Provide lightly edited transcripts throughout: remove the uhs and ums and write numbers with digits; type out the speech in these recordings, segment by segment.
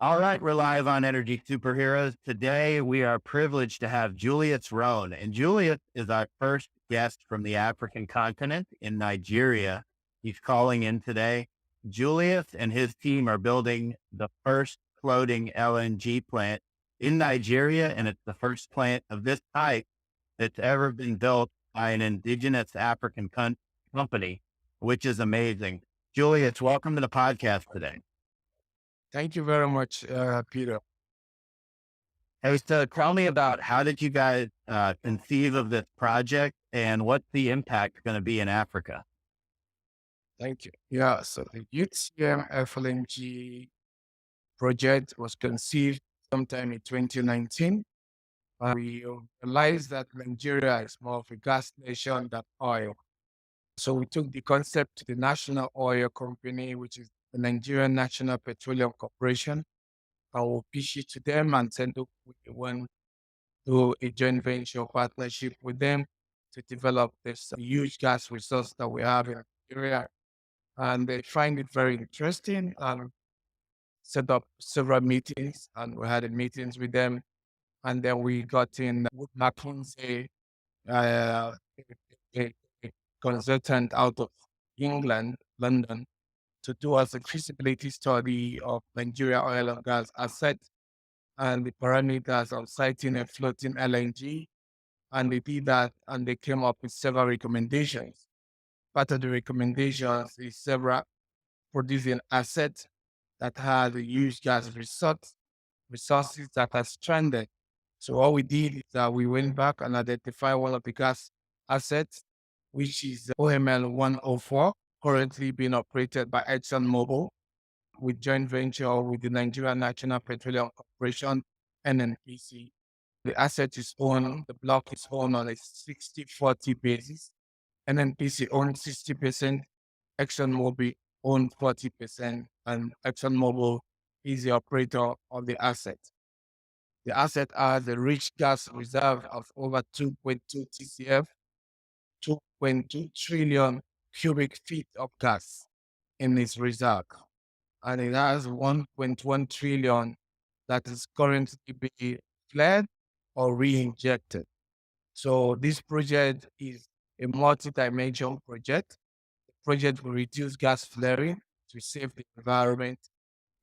All right, we're live on Energy Superheroes. Today, we are privileged to have Julius Rone. And Julius is our first guest from the African continent in Nigeria. He's calling in today. Julius and his team are building the first floating LNG plant in Nigeria, and it's the first plant of this type that's ever been built by an indigenous African company, which is amazing. Julius, welcome to the podcast today. Thank you very much, Peter. Hey, so tell me about how did you guys conceive of this project and what's the impact going to be in Africa? Thank you. Yeah, so the UTM FLNG project was conceived sometime in 2019. We realized that Nigeria is more of a gas nation than oil. So we took the concept to the national oil company, which is the Nigerian National Petroleum Corporation, and we'll pitch it to them and send up we went to a joint venture partnership with them to develop this huge gas resource that we have in Nigeria. And they find it very interesting and set up several meetings, and we had meetings with them. And then we got in with McKinsey, uh, a consultant out of England, London, to do us a feasibility study of Nigeria oil and gas assets and the parameters of siting and floating LNG. And they did that, and they came up with several recommendations. Part of the recommendations is several producing assets that had a huge gas resources that are stranded. So what we did is that we went back and identified one of the gas assets, which is OML 104, currently being operated by ExxonMobil with joint venture with the Nigerian National Petroleum Corporation, NNPC. The asset is owned, the block is owned on a 60-40 basis. NNPC owns 60%, ExxonMobil owns 40%, and ExxonMobil is the operator of the asset. The asset has a rich gas reserve of over 2.2 TCF, 2.2 trillion cubic feet of gas in its reserve. And it has 1.1 trillion that is currently being flared or re-injected. So this project is a multi-dimensional project. The project will reduce gas flaring to save the environment.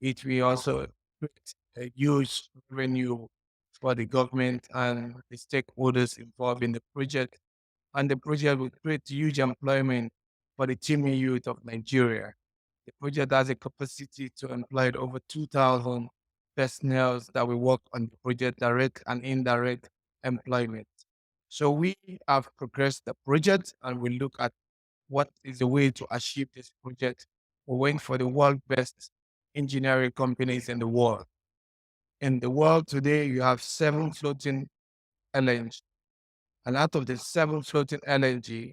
It will also create a huge revenue for the government and the stakeholders involved in the project. And the project will create huge employment for the teeming youth of Nigeria. The project has a capacity to employ over 2,000 personnel that will work on the project, direct and indirect employment. So we have progressed the project and we look at what is the way to achieve this project. We went for the world best engineering companies in the world. In the world today, you have 7 floating LNG. And out of the 7 floating LNG,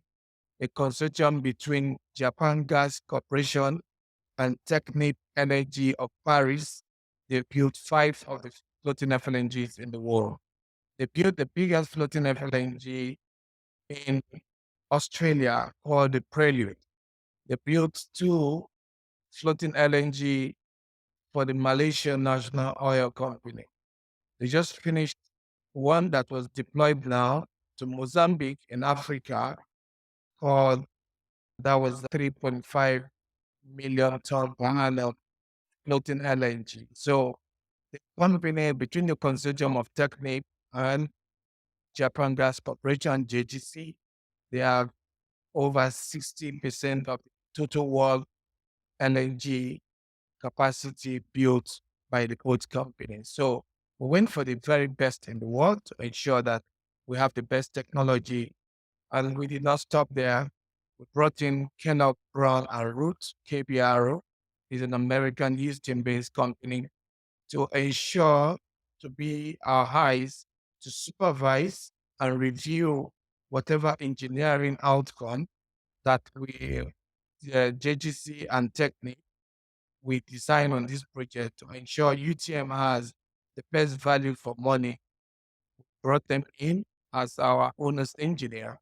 a consortium between Japan Gas Corporation and Technip Energy of Paris, they built 5 of the floating FLNGs in the world. They built the biggest floating FLNG in Australia called the Prelude. They built 2 floating LNG for the Malaysian National Oil Company. They just finished one that was deployed now to Mozambique in Africa called that was 3.5 million ton per annum floating LNG. So the company between the consortium of Technip and Japan Gas Corporation, JGC, they have over 60% of the total world LNG capacity built by the both companies. So we went for the very best in the world to ensure that we have the best technology. And we did not stop there. We brought in Kenneth Brown and Root, KBRO, is an American Houston-based company to ensure to be our eyes to supervise and review whatever engineering outcome that we, the JGC and Technique, we design on this project to ensure UTM has the best value for money. Brought them in as our owner's engineer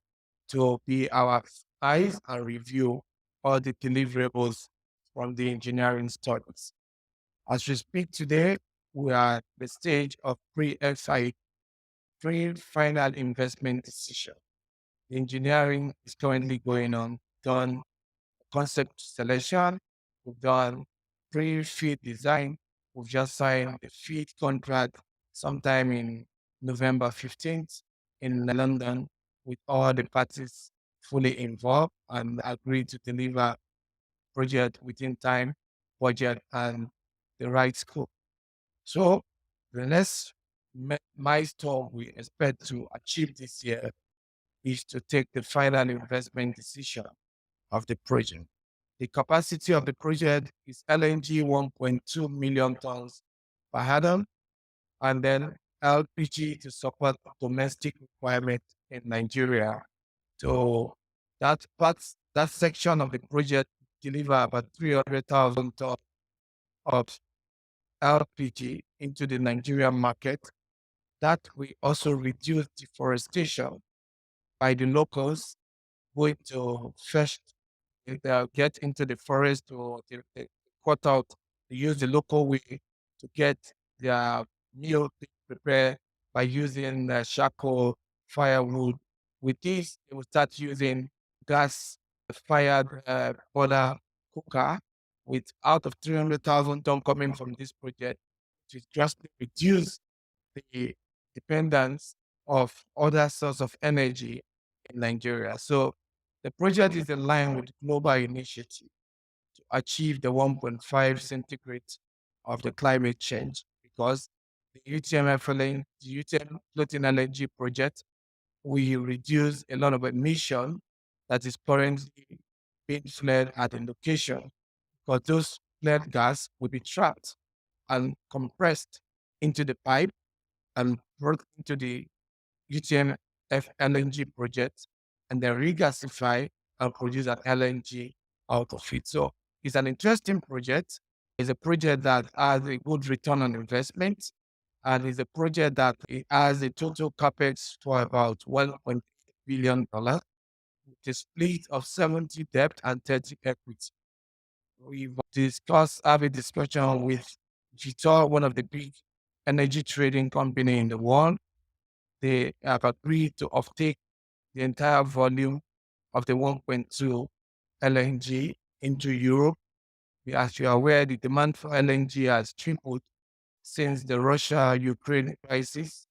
to be our eyes and review all the deliverables from the engineering studies. As we speak today, we are at the stage of pre-FI, pre-final investment decision. The engineering is currently going on, done concept selection, we've done pre-FEED design, we've just signed the FEED contract sometime in November 15th in London with all the parties fully involved and agreed to deliver project within time, budget, and the right scope. So the next milestone we expect to achieve this year is to take the final investment decision of the project. The capacity of the project is LNG 1.2 million tons per annum, and then LPG to support domestic requirement in Nigeria. So that section of the project deliver about 300,000 tons of LPG into the Nigerian market. That will also reduce deforestation by the locals going to fetch, they'll get into the forest to they cut out, they use the local way to get their meal prepared by using charcoal, firewood. With this, they will start using gas fired boiler cooker with out of 300,000 ton coming from this project, to drastically reduce the dependence of other sources of energy in Nigeria. So the project is in line with global initiative to achieve the 1.5 centigrade of the climate change, because the UTM FLN, the UTM floating energy project, will reduce a lot of emission that is currently being flared at the location, because those flared gas will be trapped and compressed into the pipe and brought into the UTM LNG project, and then regasify and produce an LNG out of it. So it's an interesting project. It's a project that has a good return on investment, and it's a project that it has a total capex for about $1.8 billion, with a split of 70 debt and 30 equity. We've have a discussion with Vitor, one of the big energy trading company in the world. They have agreed to offtake the entire volume of the 1.2 LNG into Europe. As you are aware, the demand for LNG has tripled since the Russia-Ukraine crisis.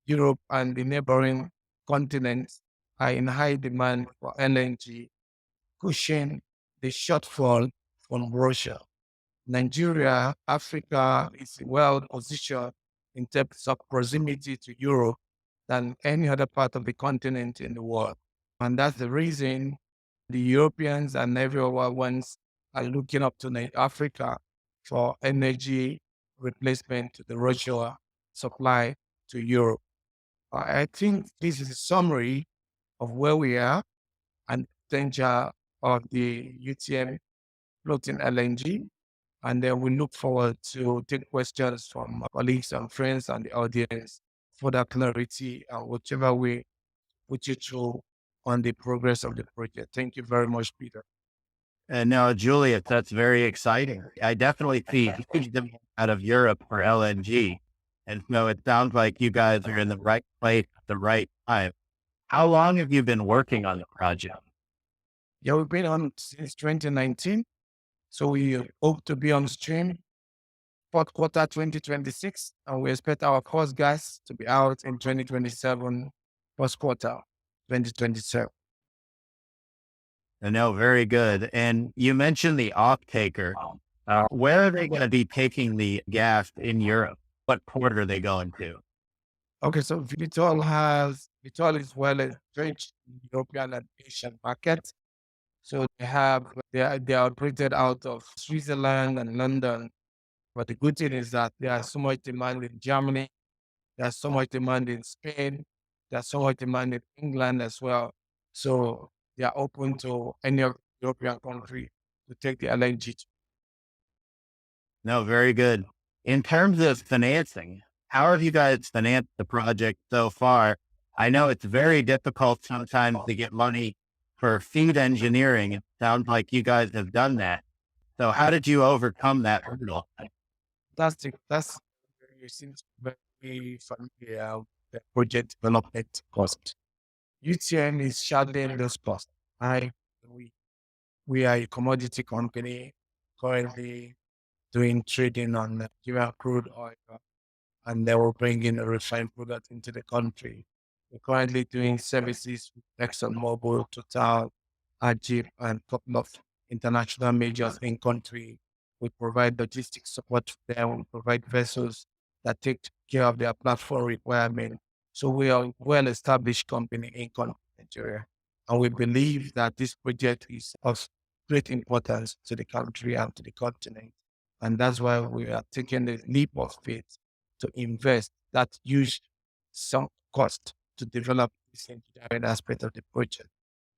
Europe and the neighboring continents are in high demand for LNG, pushing the shortfall from Russia. Nigeria, Africa is well positioned in terms of proximity to Europe than any other part of the continent in the world. And that's the reason the Europeans and every other ones are looking up to Africa for energy replacement to the Russia supply to Europe. I think this is a summary of where we are and potential of the UTM floating LNG. And then we look forward to take questions from our colleagues and friends and the audience for that clarity and whichever way put you through on the progress of the project. Thank you very much, Peter. And now, Julius, that's very exciting. I definitely see huge demand out of Europe for LNG. And so it sounds like you guys are in the right place at the right time. How long have you been working on the project? Yeah, we've been on since 2019. So we hope to be on stream fourth quarter 2026, and we expect our first gas to be out in 2027, first quarter 2027. No, very good. And you mentioned the off-taker. Where are they going to be taking the gas in Europe? What port are they going to? Okay, so Vitol is well entrenched in the European and Asian market. So they are operated out of Switzerland and London. But the good thing is that there are so much demand in Germany, there's so much demand in Spain, there's so much demand in England as well. So they are open to any European country to take the LNG. No, very good. In terms of financing, how have you guys financed the project so far? I know it's very difficult sometimes to get money for feed engineering. It sounds like you guys have done that. So how did you overcome that hurdle? That's you seem to be very familiar with the project development cost. UTM is shadowing those costs. I we we are a commodity company currently doing trading on Nigerian crude oil, and they will bring in a refined product into the country. We're currently doing services with ExxonMobil, Total, Ajib, and a couple of international majors in country. We provide logistics support for them. We provide vessels that take care of their platform requirement. So we are a well-established company in Nigeria. And we believe that this project is of great importance to the country and to the continent. And that's why we are taking the leap of faith to invest that huge sunk cost to develop this engineering aspect of the project.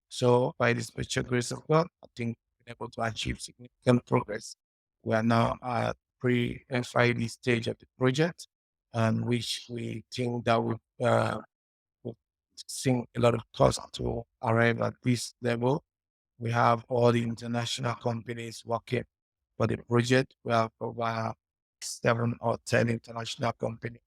So by the special grace of God, I think we've been able to achieve significant progress. We are now at pre-FID stage of the project, and which we think that will sink a lot of cost to arrive at this level. We have all the international companies working for the project. We have over 7 or 10 international companies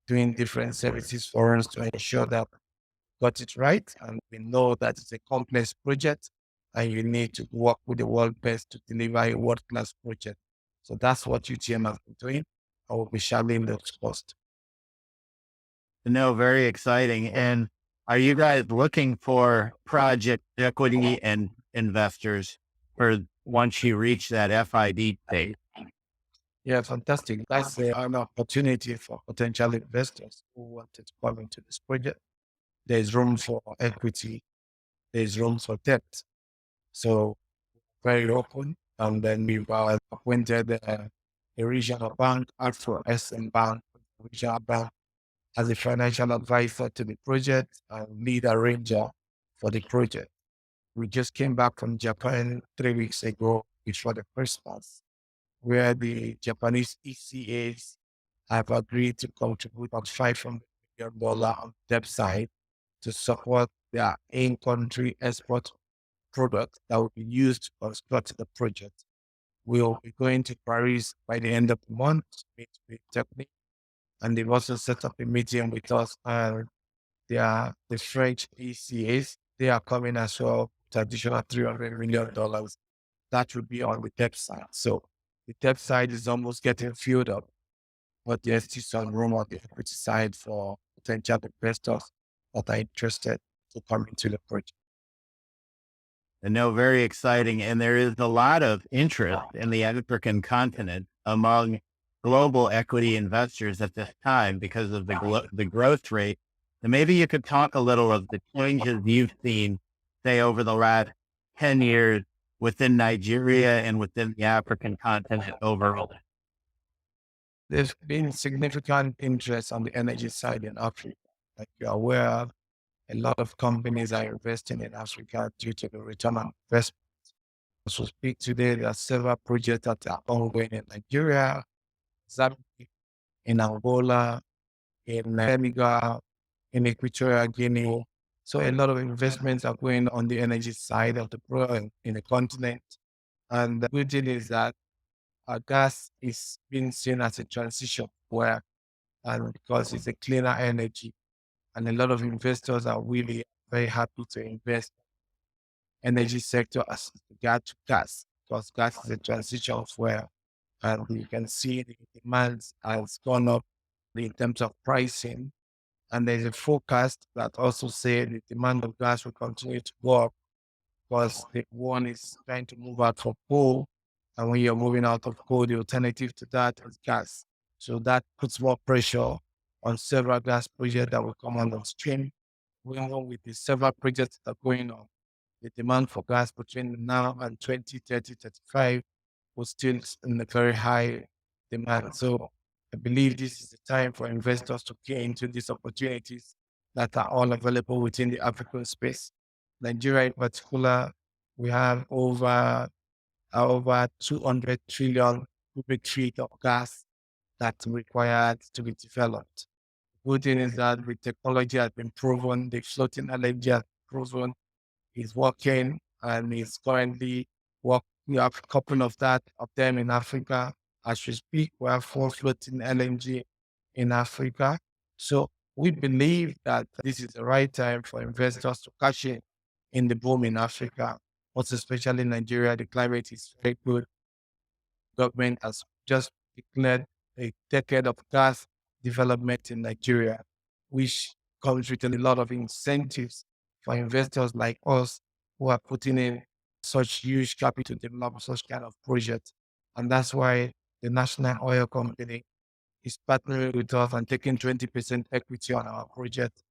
doing different services for us to ensure that we got it right. And we know that it's a complex project and you need to work with the world best to deliver a world-class project. So that's what UTM has been doing. I will be sharing those costs. No, very exciting. And are you guys looking for project equity and investors for once you reach that FID stage? Yeah, fantastic. That's an opportunity for potential investors who wanted to come into this project. There's room for equity, there's room for debt. So very open. And then we've appointed a regional bank, Alpha SM Bank, regional bank, as a financial advisor to the project and lead arranger for the project. We just came back from Japan 3 weeks ago before the Christmas, where the Japanese ECAs have agreed to contribute about $500 million on the debt side to support their in-country export product that will be used to construct the project. We'll be going to Paris by the end of the month to meet with Technique, and they've also set up a meeting with us and they are the French ECAs. They are coming as well with additional $300 million. That will be on the debt side. So the debt side is almost getting filled up, but there's still some room on the equity side for potential investors that are interested to come into the project. And no, very exciting. And there is a lot of interest in the African continent among global equity investors at this time because of the growth rate. And maybe you could talk a little of the changes you've seen, say, over the last 10 years within Nigeria and within the African continent overall. There's been significant interest on the energy side in Africa. Like you're aware, a lot of companies are investing in Africa due to the return on investment. As we speak today, there are several projects that are ongoing in Nigeria, Zambia, in Angola, in Senegal, in Equatorial Guinea. So a lot of investments are going on the energy side of the in the continent. And the good thing is that gas is being seen as a transition where, and because it's a cleaner energy, and a lot of investors are really very happy to invest energy sector as regard to gas, because gas is a transition fuel. And you can see the demand has gone up in terms of pricing. And there's a forecast that also say the demand of gas will continue to go up because the one is trying to move out from coal. And when you're moving out of coal, the alternative to that is gas. So that puts more pressure on several gas projects that will come on stream. Going on with the several projects that are going on, the demand for gas between now and 2030, 35 was still in a very high demand. So I believe this is the time for investors to get into these opportunities that are all available within the African space. Nigeria in particular, we have over 200 trillion cubic feet of gas that's required to be developed. The good thing is that the technology has been proven, the floating LNG has been proven, is working and is currently working. We have a couple of them in Africa. As we speak, we have 4 floating LNG in Africa. So we believe that this is the right time for investors to cash in the boom in Africa, most especially Nigeria. The climate is very good. Government has just declared a decade of gas development in Nigeria, which comes with a lot of incentives for investors like us who are putting in such huge capital to develop such kind of project. And that's why the National Oil Company is partnering with us and taking 20% equity on our project.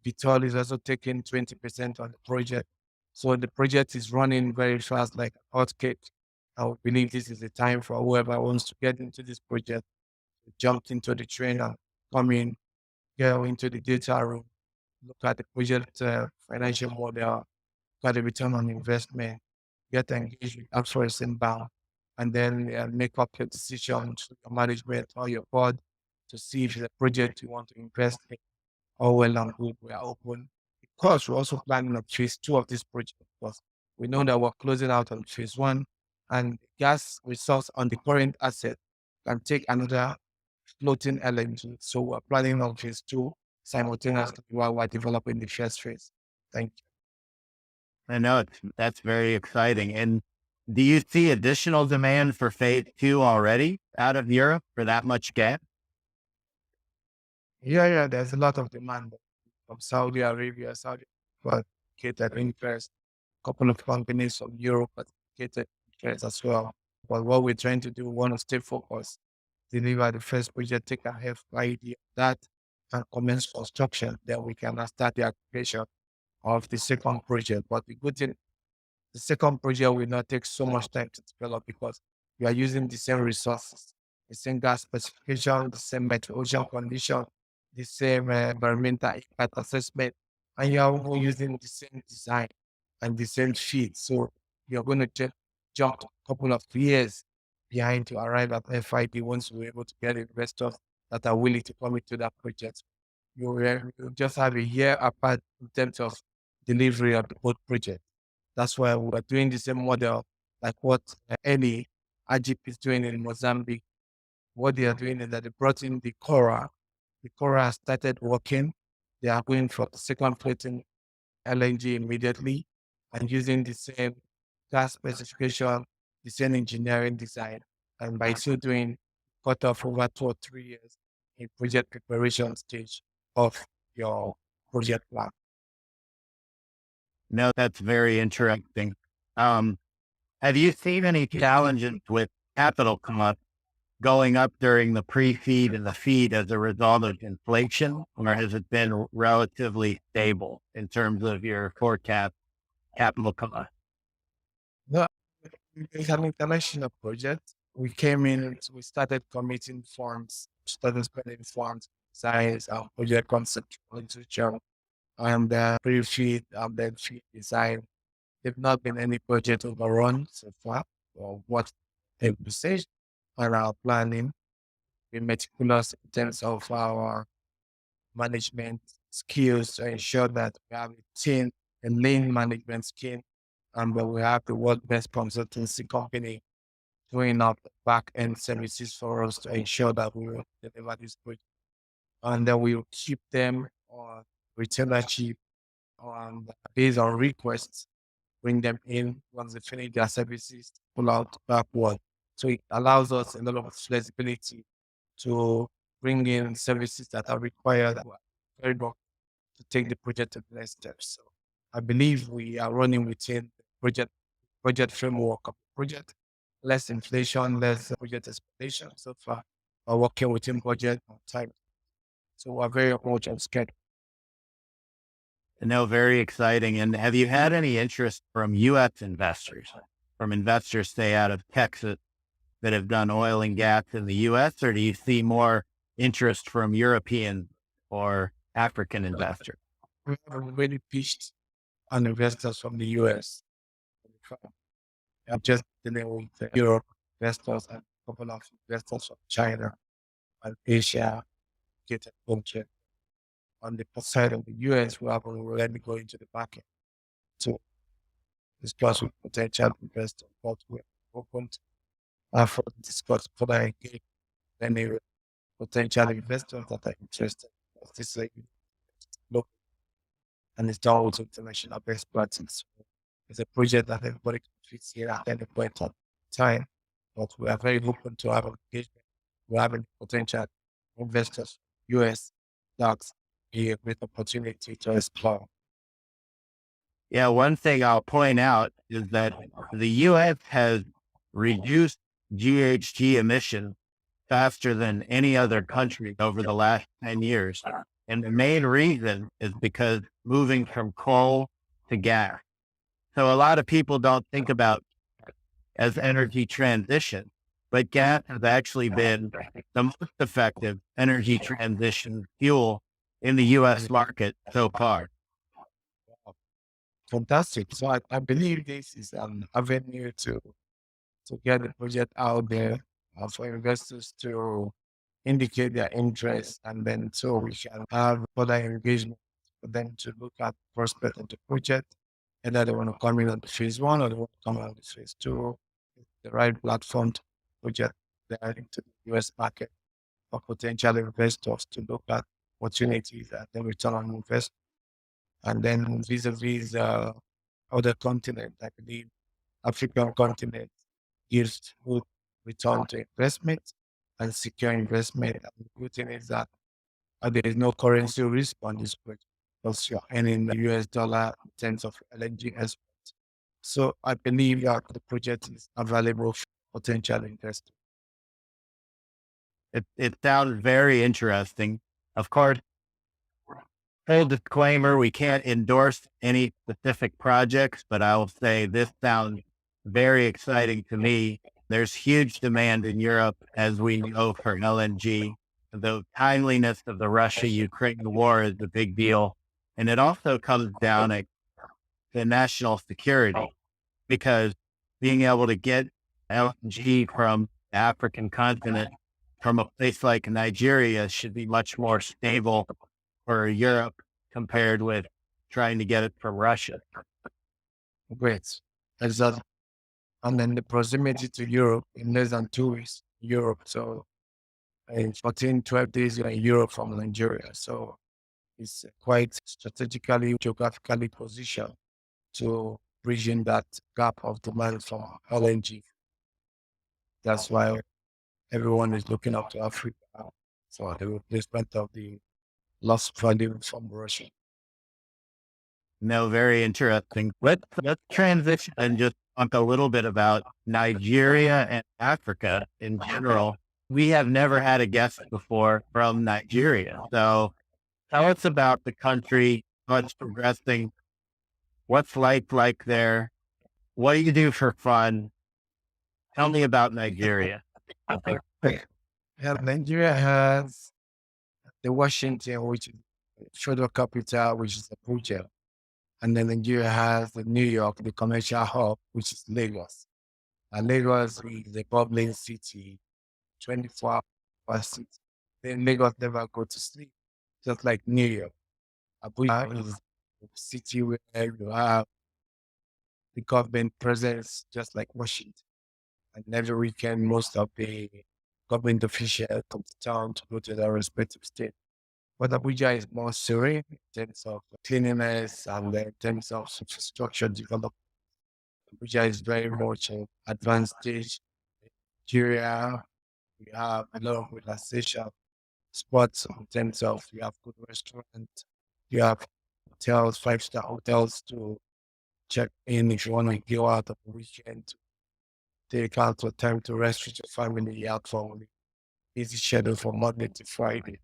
Vitol is also taking 20% on the project. So the project is running very fast, like a hot cake. I would believe this is the time for whoever wants to get into this project to jump into the train and come in, go into the data room, look at the project financial model, look at the return on investment, get engaged with Upsource inbound, and then make up your decision to your management or your board to see if the project you want to invest in. All well and good, we are open. Of course, we're also planning on phase two of this project because we know that we're closing out on phase one, and gas resource on the current asset can take another floating LNG. So we're planning on phase two simultaneously while we're developing the first phase. Thank you. I know that's very exciting. And do you see additional demand for phase two already out of Europe for that much gas? Yeah, there's a lot of demand from Saudi Arabia, Saudi, but catered interest. Couple of companies from Europe, but catered interest as well. But what we're trying to do, we want to stay focused, deliver the first project, take a half idea of that, and commence construction. Then we can start the application of the second project. But the good thing, the second project will not take so much time to develop because we are using the same resources, the same gas specification, the same meteorological condition, the same environmental impact assessment, and you are all using the same design and the same feed. So you're going to just jump a couple of years behind to arrive at FID once we're able to get investors that are willing to come into that project. You just have a year apart in terms of delivery of the whole project. That's why we're doing the same model like what any Ajip is doing in Mozambique. What they are doing is that they brought in the Cora. The Cora has started working. They are going for the second floating LNG immediately and using the same gas specification, the same engineering design. And by so doing, cut off over 2 or 3 years in project preparation stage of your project plan. No, that's very interesting. Um, have you seen any challenges with capital costs going up during the pre-feed and the feed as a result of inflation, or has it been relatively stable in terms of your forecast capital cost? No, it's an international project. We came in, we started committing funds, started spending funds, science, our project concept, literature, and pre-feed and then feed design. There've not been any project overrun so far, or what they say, on our planning. Be meticulous in terms of our management skills to ensure that we have a team, a lean management scheme, and that we have the world best consultancy company doing up back end services for us to ensure that we will deliver this project. And then we will keep them on retainership on based on requests, bring them in once they finish their services, pull out backward. So it allows us a lot of flexibility to bring in services that are required very much to take the project to the next step. So I believe we are running within the project framework of the project, less inflation, less project expectation so far. We're working within budget on time. So we're very much on schedule. No, very exciting. And have you had any interest from U.S. investors, from investors, say, out of Texas that have done oil and gas in the U.S., or do you see more interest from European or African investors? We have already pitched on investors from the US. I'm just dealing with Europe investors and a couple of investors from China and Asia, get a budget. On the side of the US, we have already going to the market to discuss with potential investors, but we're open to further discuss, further engage any potential investors that are interested. This is like look, and it's done with international best practice. It's a project that everybody can fix here at any point of time, but we are very open to have engagement. We have potential investors, US, that's a great opportunity to explore. Yeah, one thing I'll point out is that the US has reduced GHG emissions faster than any other country over the last 10 years. And the main reason is because moving from coal to gas. So a lot of people don't think about as energy transition, but gas has actually been the most effective energy transition fuel in the US market so far. Fantastic. So I believe this is an avenue to get the project out there for investors to indicate their interest, and then so we can have further engagement for them to look at prospect of the project, either they want to come in on the phase one or they want to come in on the phase two. It's the right platform to project there into the US market for potential investors to look at opportunities and then return on investment. And then vis-a-vis other continent, I believe African continent gives good return to investment and secure investment. And the good thing is that there is no currency risk on this project because you're earning the US dollar in terms of LNG export. So I believe that the project is available for potential investors. It sounds very interesting. Of course, full disclaimer, we can't endorse any specific projects, but I will say this sounds very exciting to me. There's huge demand in Europe, as we know, for LNG. The timeliness of the Russia-Ukraine war is a big deal. And it also comes down to national security, because being able to get LNG from the African continent, from a place like Nigeria, should be much more stable for Europe compared with trying to get it from Russia. Great. Exactly. And then the proximity to Europe in less than 2 weeks, Europe. So in 14, 12 days, you're in Europe from Nigeria. So it's quite strategically, geographically positioned to bridging that gap of demand from LNG. That's why everyone is looking up to Africa for the replacement of the lost value from Russia. No, very interesting. Let's transition and just talk a little bit about Nigeria and Africa in general. We have never had a guest before from Nigeria. So tell us about the country, how it's progressing, what's life like there, what do you do for fun? Tell me about Nigeria. Yeah, Nigeria has the Washington, which is the federal capital, which is Abuja. And then Nigeria has the New York, the commercial hub, which is Lagos. And Lagos is the bubbling city, 24 hours city. Then Lagos never go to sleep, just like New York. Abuja is the city where you have the government presence, just like Washington. And every weekend, most of the government officials come to town to go to their respective state. But Abuja is more serene in terms of cleanliness and in terms of infrastructure development. Abuja is very much an advanced stage. Nigeria, we have a lot of relaxation spots in terms of you have good restaurants, you have hotels, five-star hotels to check in if you want to go out on the weekend, take out the time to rest with your family, out for the busy schedule from Monday to Friday.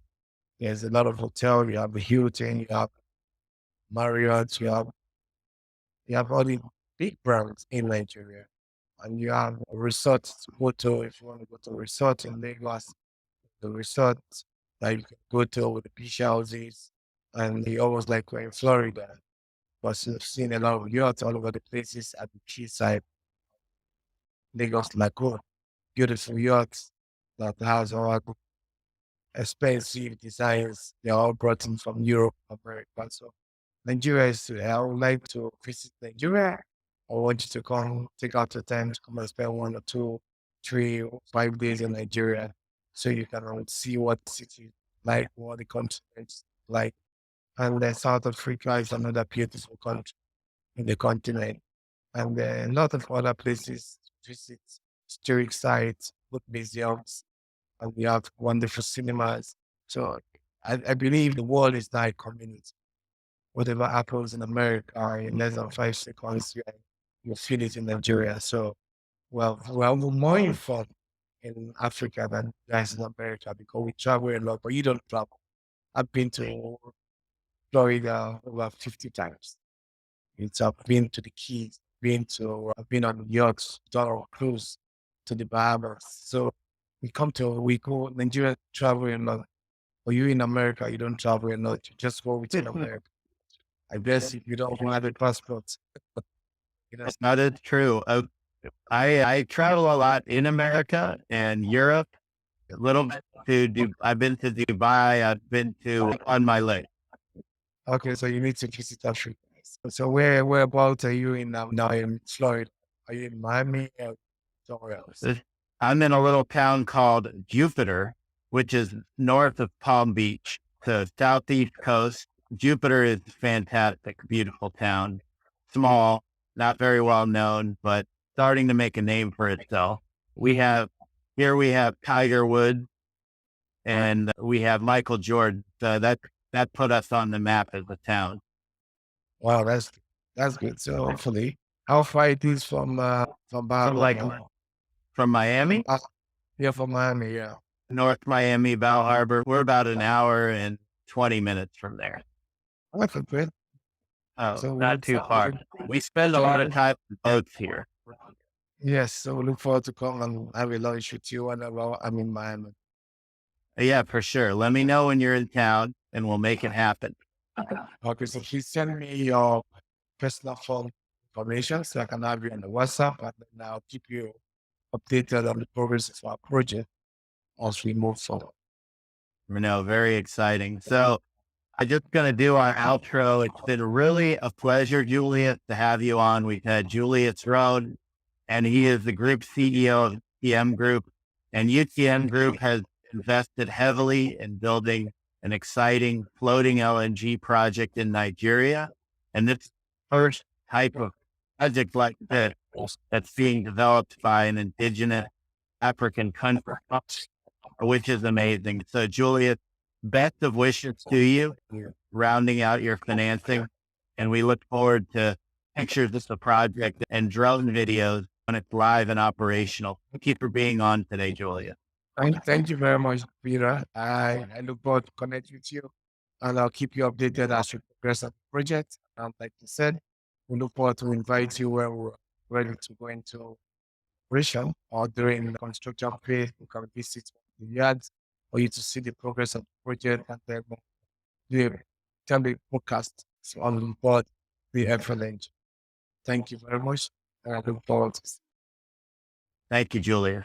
There's a lot of hotel. You have the Hilton, you have Marriott, you have all the big brands in Nigeria, and you have resorts to go to if you want to go to a resort in Lagos. The resort that you can go to with the beach houses, and you almost like we're in Florida, because you've seen a lot of yachts all over the places at the quayside. Lagos Lagoon, beautiful yachts that has all expensive designs. They're all brought in from Europe, America. So Nigeria is, I would like to visit Nigeria. I want you to come, take out the time to come and spend 1 or 2, 3, or 5 days in Nigeria so you can see what the city like, what the continent like. And South Africa is another beautiful country in the continent. And a lot of other places to visit, historic sites, good museums, and we have wonderful cinemas. So I believe the world is now a community. Whatever happens in America in less than 5 seconds, you feel it in Nigeria. So we're more informed in Africa than guys in America because we travel a lot, but you don't travel. I've been to Florida over 50 times. I've been to the Keys, I've been on yachts, done on cruise to the Bahamas. So we go, Nigeria travel a lot. Or you in America, you don't travel a lot. You just go within America. I guess if you don't have a passport, you know, That is true. I travel a lot in America and Europe, a little bit I've been to Dubai, I've been to on my list. okay, so you need to visit Africa. So whereabouts are you in now in Florida? Are you in Miami or somewhere else? I'm in a little town called Jupiter, which is north of Palm Beach, the southeast coast. Jupiter is fantastic, beautiful town, small, not very well known, but starting to make a name for itself. We have Tiger Woods and we have Michael Jordan. So that put us on the map as a town. Wow, that's good. So hopefully, how far it is from From like Bahamas? from Miami, Yeah, from Miami. Yeah. North Miami, Bal Harbor. We're about an hour and 20 minutes from there. Okay, good. Oh, So not too far. We spend a lot of time on boats here. yes, so we look forward to come and have a lunch with you whenever I'm in Miami. Yeah, for sure. Let me know when you're in town and we'll make it happen. Okay, so please send me your personal phone information so I can have you on the WhatsApp, and then I'll keep you updated on the progress of our project as we move forward. No, very exciting. So I'm just going to do our outro. It's been really a pleasure, Julius, to have you on. We've had Julius Rone, and he is the group CEO of UTM Group. And UTM Group has invested heavily in building an exciting floating LNG project in Nigeria. And this first type of project like this that's being developed by an indigenous African country, which is amazing. So, Julius, best of wishes to you, rounding out your financing. And we look forward to pictures of the project and drone videos when it's live and operational. Thank you for being on today, Julius. Thank you very much, Peter. I look forward to connect with you, and I'll keep you updated as we progress on the project. And like you said, we look forward to invite you when we're ready to go into operation or during the construction phase. We can visit the yards for you to see the progress of the project, and then do tell the podcast on board the FLNG. Thank you very much, and I look forward to Thank you, Julius.